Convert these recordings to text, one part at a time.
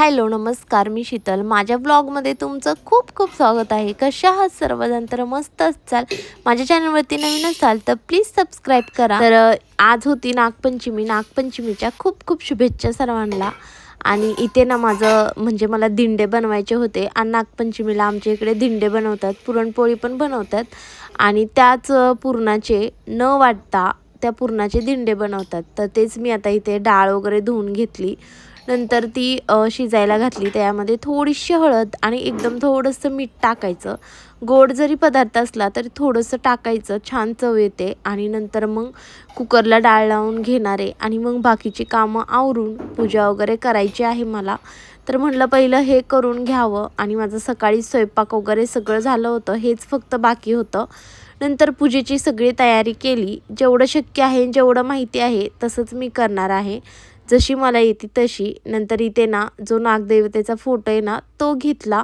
Hello नमस्कार, मी शीतल. माझ्या ब्लॉगमध्ये तुमचं खूप खूप स्वागत आहे. कशा आहात सर्वजण? तर मस्त असाल. माझ्या चॅनलवरती नवीन असाल तर प्लीज सबस्क्राईब करा. तर आज होती नागपंचमी. नागपंचमीच्या खूप खूप शुभेच्छा सर्वांना. आणि इथे ना माझं म्हणजे मला दिंडे बनवायचे होते आणि नागपंचमीला आमच्या इकडे दिंडे बनवतात, पुरणपोळी पण बनवतात आणि त्याच पुरणाचे न वाटता त्या पुरणाचे दिंडे बनवतात. तर तेच मी आता इथे डाळ वगैरे धुवून घेतली. नंतर ती शिजायला घातली. त्यामध्ये थोडीशी हळद आणि एकदम थोडंसं मीठ टाकायचं. गोड जरी पदार्थ असला तरी थोडंसं टाकायचं, छान चव येते. आणि नंतर मग कुकरला डाळ लावून घेणार आहे आणि मग बाकीची कामं आवरून पूजा वगैरे करायची आहे मला. तर म्हटलं पहिलं हे करून घ्यावं आणि माझं सकाळी स्वयंपाक वगैरे सगळं झालं होतं. हेच फक्त बाकी होतं. नंतर पूजेची सगळी तयारी केली. जेवढं शक्य आहे, जेवढं माहिती आहे तसंच मी करणार आहे. जशी मला येते तशी. नंतर इथे ना जो नागदेवतेचा फोटो आहे ना तो घेतला.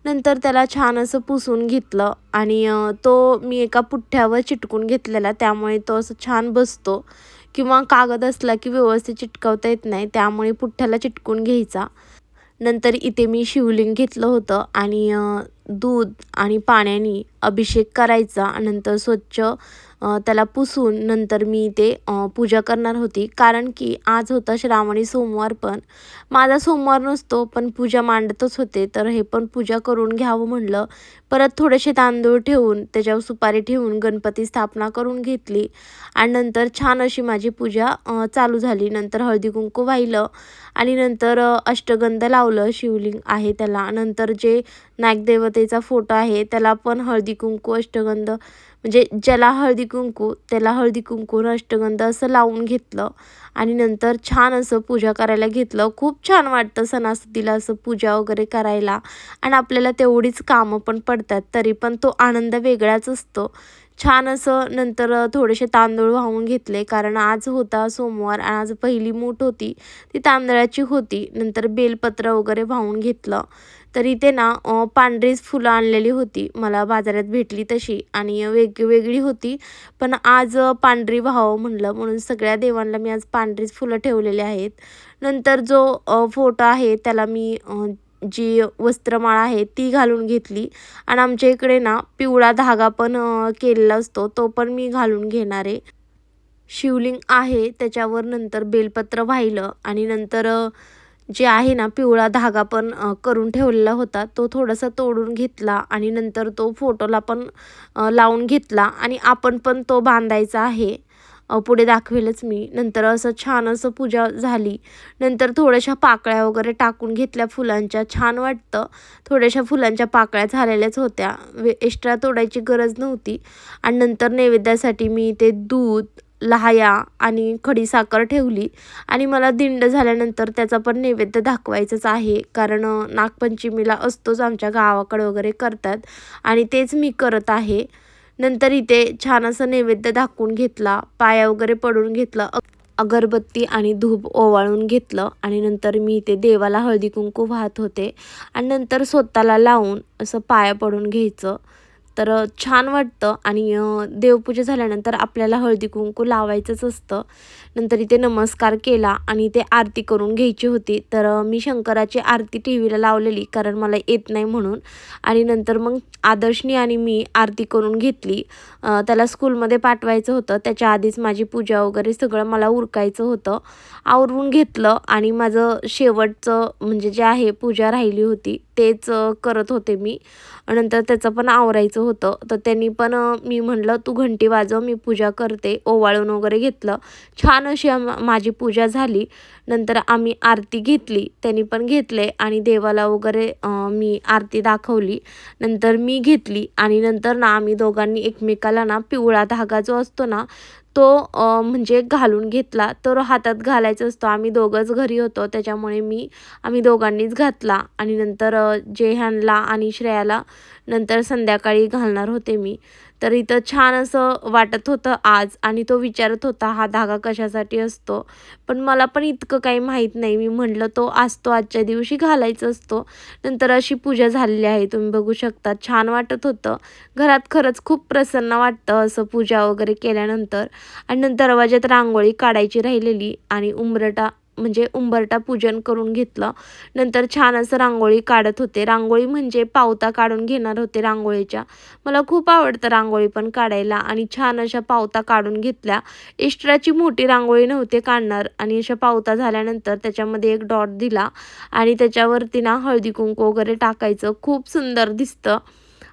नंतर त्याला छान असं पुसून घेतलं आणि तो मी एका पुठ्ठ्यावर चिटकून घेतलेला, त्यामुळे तो असं छान बसतो. किंवा कागद असला की व्यवस्थित चिटकवता येत नाही, त्यामुळे पुठ्ठ्याला चिटकून घ्यायचा. नंतर इथे मी शिवलिंग घेतलं होतं आणि दूध आणि पाण्याने अभिषेक करायचा. नंतर स्वच्छ त्याला पुसून नंतर मी ते पूजा करणार होती. कारण की आज होता श्रावणी सोमवार. पण माझा सोमवार नसतो, पण पूजा मांडतच होते. तर हे पण पूजा करून घ्यावं म्हणलं. परत थोडेसे तांदूळ ठेवून त्याच्यावर सुपारी ठेवून गणपती स्थापना करून घेतली आणि नंतर छान अशी माझी पूजा चालू झाली. नंतर हळदी कुंकू वाहिलं आणि नंतर अष्टगंध लावलं. शिवलिंग आहे त्याला. नंतर जे नागदेवतेचा फोटो आहे त्याला पण हळदी कुंकू अष्टगंध, म्हणजे ज्याला हळदी कुंकू त्याला हळदी कुंकू अष्टगंध असं लावून घेतलं आणि नंतर छान असं पूजा करायला घेतलं. खूप छान वाटतं सणासुदीला असं पूजा वगैरे करायला आणि आपल्याला तेवढीच कामं पण पडतात, तरी पण तो आनंद वेगळाच असतो. छान असं नंतर थोडेसे तांदूळ वाहून घेतले, कारण आज होता सोमवार आणि आज पहिली मूठ होती ती तांदळाची होती. नंतर बेलपत्र वगैरे वाहून घेतलं. तर इथे ना पांढरीच फुलं आणलेली होती, मला बाजारात भेटली तशी आणि वेगवेगळी होती. पण आज पांढरी व्हावं म्हणलं, म्हणून सगळ्या देवांना मी आज पांढरीच फुलं ठेवलेली आहेत. नंतर जो फोटो आहे त्याला मी जी वस्त्रमाळ आहे ती घालून घेतली आणि आमच्या इकडे ना पिवळा धागा पण केलेला असतो, तो पण मी घालून घेणार आहे. शिवलिंग आहे त्याच्यावर नंतर बेलपत्र वाहिलं आणि नंतर जे आहे ना पिवळा धागा पण करून ठेवलेला होता, तो थोडासा तोडून घेतला आणि नंतर तो फोटोला पण लावून घेतला आणि आपण पण तो बांधायचा आहे. पुढे दाखवेलच मी. नंतर असं छान असं पूजा झाली. नंतर थोड्याशा पाकळ्या वगैरे टाकून घेतल्या फुलांच्या, छान वाटतं. थोड्याशा फुलांच्या पाकळ्या झालेल्याच होत्या, एक्स्ट्रा तोडायची गरज नव्हती. आणि नंतर नैवेद्यासाठी मी ते दूध, लाह्या आणि खडीसाखर ठेवली आणि मला दिंड झाल्यानंतर त्याचा पण नैवेद्य दाखवायचाच आहे, कारण नागपंचमीला असतोच, आमच्या गावाकडे वगैरे करतात आणि तेच मी करत आहे. नंतर इथे छान असं नैवेद्य दाखवून घेतला, पाया वगैरे पडून घेतलं, अगरबत्ती आणि धूप ओवाळून घेतलं आणि नंतर मी इथे देवाला हळदी कुंकू वाहत होते आणि नंतर स्वतःला लावून असं पाया पडून घ्यायचं. तर छान वाटतं आणि देवपूजा झाल्यानंतर आपल्याला हळदी कुंकू लावायचंच असतं. नंतर इथे नमस्कार केला आणि इथे आरती करून घ्यायची होती. तर मी शंकराची आरती टी व्हीला लावलेली, कारण मला येत नाही म्हणून. आणि नंतर मग आदर्शनी आणि मी आरती करून घेतली. त्याला स्कूलमध्ये पाठवायचं होतं, त्याच्या आधीच माझी पूजा वगैरे सगळं मला उरकायचं होतं. आवरून घेतलं आणि माझं शेवटचं म्हणजे जे आहे पूजा राहिली होती तेच करत होते मी. नंतर त्याचं पण आवरायचं होतं, तर त्यांनी पण मी म्हटलं तू घंटी वाजव, मी पूजा करते. ओवाळून वगैरे घेतलं. छान अशी माझी पूजा झाली. नंतर आम्ही आरती घेतली, त्यांनी पण घेतले आणि देवाला वगैरे मी आरती दाखवली. नंतर मी घेतली आणि नंतर ना आम्ही दोघांनी एकमेकाला ना पिवळा धागा जो असतो ना तो म्हणजे घालून घेतला. तर हातात घालायचा असतो, आम्ही दोघंच घरी होतो त्याच्यामुळे आम्ही दोघांनीच घातला आणि नंतर जेह्यांला आणि श्रेयाला नंतर संध्याकाळी घालणार होते मी. तर इथं छान असं वाटत होतं आज आणि तो विचारत होता हा धागा कशासाठी असतो, पण मला पण इतकं काही माहीत नाही. मी म्हटलं तो असतो, आजच्या दिवशी घालायचा असतो. नंतर अशी पूजा झालेली आहे, तुम्ही बघू शकता. छान वाटत होतं घरात, खरंच खूप प्रसन्न वाटतं असं पूजा वगैरे केल्यानंतर. आणि नंतर दरवाजात रांगोळी काढायची राहिलेली आणि उंबरठा म्हणजे उंबरठा पूजन करून घेतलं. नंतर छान असं रांगोळी काढत होते. रांगोळी म्हणजे पावता काढून घेणार होते रांगोळीच्या. मला खूप आवडतं रांगोळी पण काढायला आणि छान अशा पावता काढून घेतल्या. एक्स्ट्राची मोठी रांगोळी नव्हते काढणार आणि अशा पावता झाल्यानंतर त्याच्यामध्ये एक डॉट दिला आणि त्याच्यावरती ना हळदी कुंकू वगैरे टाकायचं. खूप सुंदर दिसतं.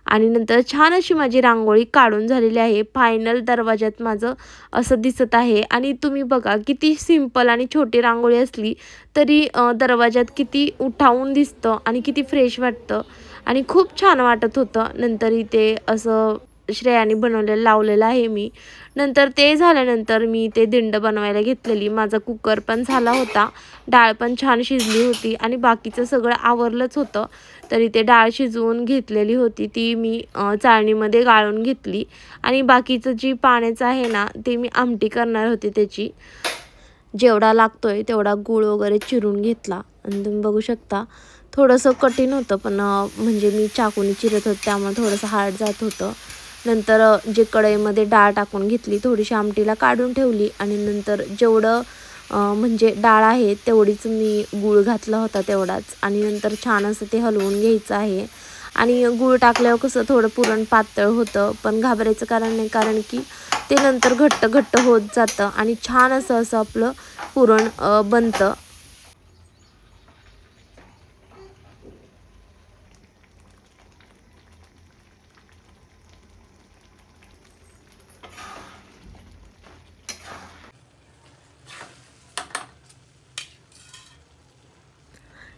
आणि नंतर छान अशी माझी रांगोळी काढून झालेली आहे. फायनल दरवाजात माझं असं दिसत आहे आणि तुम्ही बघा किती सिंपल आणि छोटी रांगोळी असली तरी दरवाजात किती उठावून दिसतं आणि किती फ्रेश वाटतं आणि खूप छान वाटत होतं. नंतर इथे असं श्रेयाने बनवलेलं लावलेलं आहे मी. नंतर ते झाल्यानंतर मी ते दिंड बनवायला घेतलेली. माझा कुकर पण झाला होता, डाळ पण छान शिजली होती आणि बाकीचं सगळं आवरलंच होतं. तरी ते डाळ शिजवून घेतलेली होती ती मी चाळणीमध्ये गाळून घेतली आणि बाकीचं जी पाण्याचं आहे ना ते मी आमटी करणार होते त्याची. जेवढा लागतोय तेवढा गूळ वगैरे चिरून घेतला आणि तुम्ही बघू शकता थोडंसं कठीण होतं पण म्हणजे मी चाकूने चिरत होते त्यामुळे थोडंसं हार्ड जात होतं. नंतर जे कढईमध्ये डाळ टाकून घेतली, थोडीशी आमटीला काढून ठेवली आणि नंतर जेवढं म्हणजे डाळ आहे तेवढीच मी गूळ घातला होता तेवढाच आणि नंतर छान असं ते हलवून घ्यायचं आहे. आणि गूळ टाकल्यावर कसं थोडं पुरण पातळ होतं पण घाबरायचं कारण नाही, कारण की ते नंतर घट्ट घट्ट होत जातं आणि छान असं असं आपलं पुरण बनतं.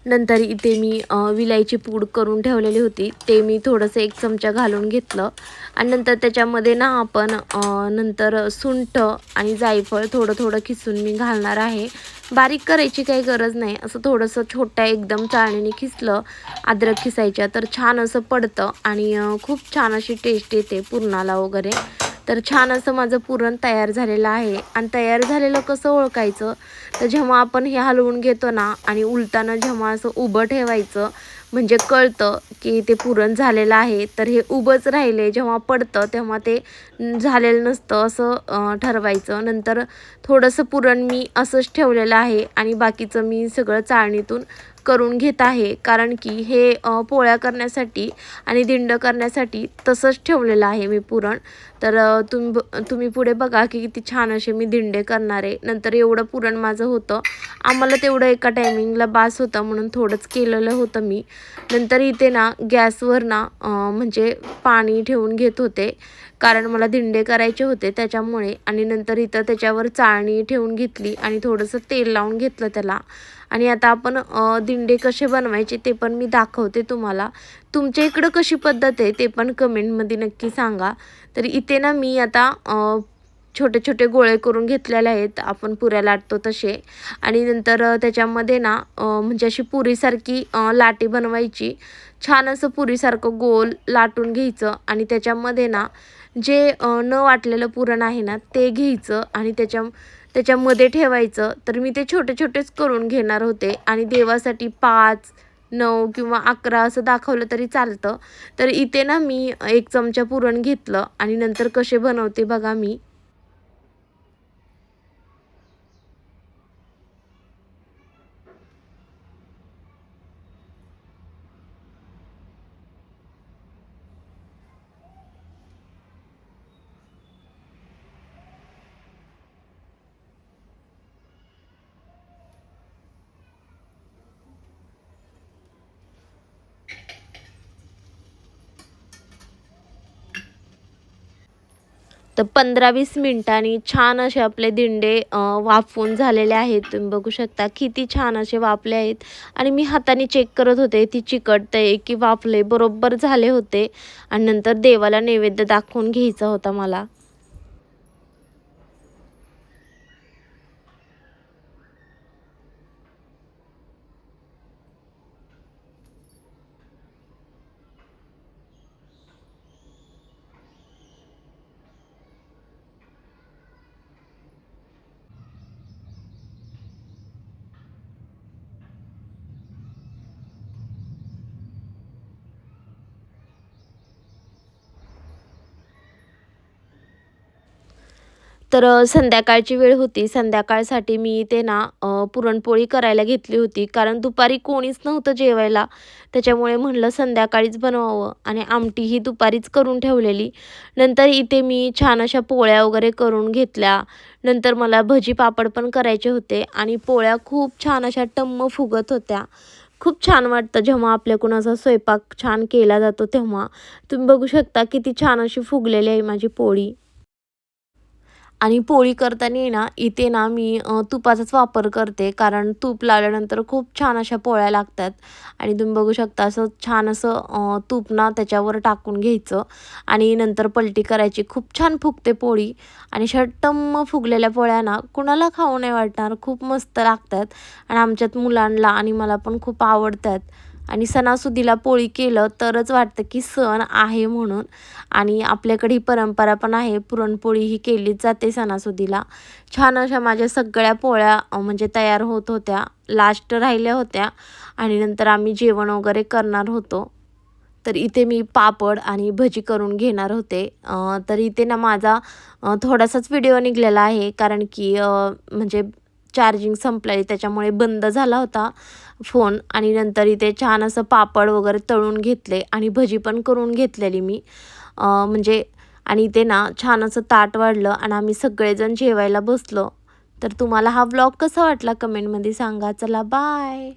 नंतर इथे मी विलायची पूड करून ठेवलेली होती ते मी थोडंसं 1 चमचा घालून घेतलं आणि नंतर त्याच्यामध्ये ना आपण नंतर सुंठ आणि जायफळ थोडं थोडं खिसून मी घालणार आहे. बारीक करायची काही गरज नाही, असं थोडंसं छोट्या एकदम चाळणीने खिसलं अद्रक खिसायच्या तर छान असं पडतं आणि खूप छान अशी टेस्ट येते पुरणाला वगैरे. तर छान असं माझं पुरण तयार झालेलं आहे आणि तयार झालेलं कसं ओळखायचं, तर जेव्हा आपण हे हलवून घेतो ना आणि उलटानं जेव्हा असं उभं ठेवायचं म्हणजे कळतं की ते पुरण झालेलं आहे. तर हे उभंच राहिले जेव्हा पडतं तेव्हा ते झालेलं नसतं असं ठरवायचं. नंतर थोडंसं पुरण मी असंच ठेवलेलं आहे आणि बाकीचं मी सगळं चाळणीतून करून घेत आहे, कारण की हे पोळ्या करण्यासाठी आणि दिंड करण्यासाठी तसंच ठेवलेलं आहे मी पुरण. तर तुम्ही पुढे बघा की किती छान असे मी दिंडे करणार आहे. नंतर एवढं पुरण माझं होतं, आम्हाला तेवढं एका टायमिंगला बास होतं म्हणून थोडंच केलेलं होतं मी. नंतर इथे ना गॅसवर ना म्हणजे पाणी ठेवून घेत होते, कारण मला दिंडे करायचे होते त्याच्यामुळे. आणि नंतर इथं त्याच्यावर चाळणी ठेवून घेतली आणि थोडंसं तेल लावून घेतलं त्याला. आणि आता आपण दिंडे कसे बनवायचे ते पण मी दाखवते तुम्हाला. तुमच्या इकडं कशी पद्धत आहे ते पण कमेंटमध्ये नक्की सांगा. तर इथे ना मी आता छोटे छोटे गोळे करून घेतलेले आहेत आपण पुऱ्या लाटतो तसे. आणि नंतर त्याच्यामध्ये ना म्हणजे अशी पुरीसारखी लाटी बनवायची. छान असं पुरीसारखं गोल लाटून घ्यायचं आणि त्याच्यामध्ये ना जे न वाटलेलं पुरण आहे ना ते घ्यायचं आणि त्याच्यामध्ये ठेवायचं. तर मी ते छोटे छोटेच करून घेणार होते आणि देवासाठी 5, 9 किंवा 11 असं दाखवलं तरी चालतं. तर इथे ना मी 1 चमचा पुरण घेतलं आणि नंतर कसे बनवते बघा मी. तर 15-20 मिनिटांनी छान असे आपले दिंडे वाफवून झालेले आहेत. तुम्ही बघू शकता किती छान असे वाफले आहेत आणि मी हाताने चेक करत होते ती चिकटते की वाफले बरोबर झाले होते. आणि नंतर देवाला नैवेद्य दाखवून घ्यायचा होता मला. तर संध्याकाळची वेळ होती. संध्याकाळसाठी मी इथे ना पुरणपोळी करायला घेतली होती. कारण दुपारी कोणीच नव्हतं जेवायला. त्याच्यामुळे म्हणलं संध्याकाळीच बनवावं आणि आमटी ही दुपारीच करून ठेवलेली. नंतर इथे मी छान अशा पोळ्या वगैरे करून घेतल्या. नंतर मला भजी पापड पण करायचे होते आणि पोळ्या खूप छान अशा टम्म फुगत होत्या. खूप छान वाटतं जेव्हा आपल्याकडून असा स्वयंपाक छान केला जातो तेव्हा. तुम्ही बघू शकता किती छान अशी फुगलेली आहे माझी पोळी. आणि पोळी करताना आहे ना, इथे ना मी तुपाचाच वापर करते. कारण तूप लावल्यानंतर खूप छान अशा पोळ्या लागतात. आणि तुम्ही बघू शकता असं छान असं तूप ना त्याच्यावर टाकून घ्यायचं आणि नंतर पलटी करायची. खूप छान फुगते पोळी आणि अशा टम्म फुगलेल्या पोळ्या ना कुणाला खाऊ नाही वाटणार. खूप मस्त लागतात आणि आमच्यात मुलांना आणि मला पण खूप आवडतात. आणि सणासुदीला पोळी केलं तरच वाटतं की सण आहे म्हणून. आणि आपल्याकडे ही परंपरा पण आहे, पुरणपोळी ही केलीच जाते सणासुदीला. छान अशा माझ्या सगळ्या पोळ्या म्हणजे तयार होत होत्या. लास्ट राहिल्या होत्या आणि नंतर आम्ही जेवण वगैरे करणार होतो. तर इथे मी पापड आणि भजी करून घेणार होते. तर इथे ना माझा थोडासाच व्हिडिओ निघालेला आहे कारण की म्हणजे चार्जिंग संपलेली त्याच्यामुळे बंद झाला होता फोन. आणि नंतर इथे छान असं पापड वगैरे तळून घेतले आणि भजी पण करून घेतलेली मी. म्हणजे आणि इथे ना छान असं ताट वाढलं आणि आम्ही सगळेजण जेवायला बसलो. तर तुम्हाला हा व्लॉग कसा वाटला कमेंटमध्ये सांगा. चला बाय.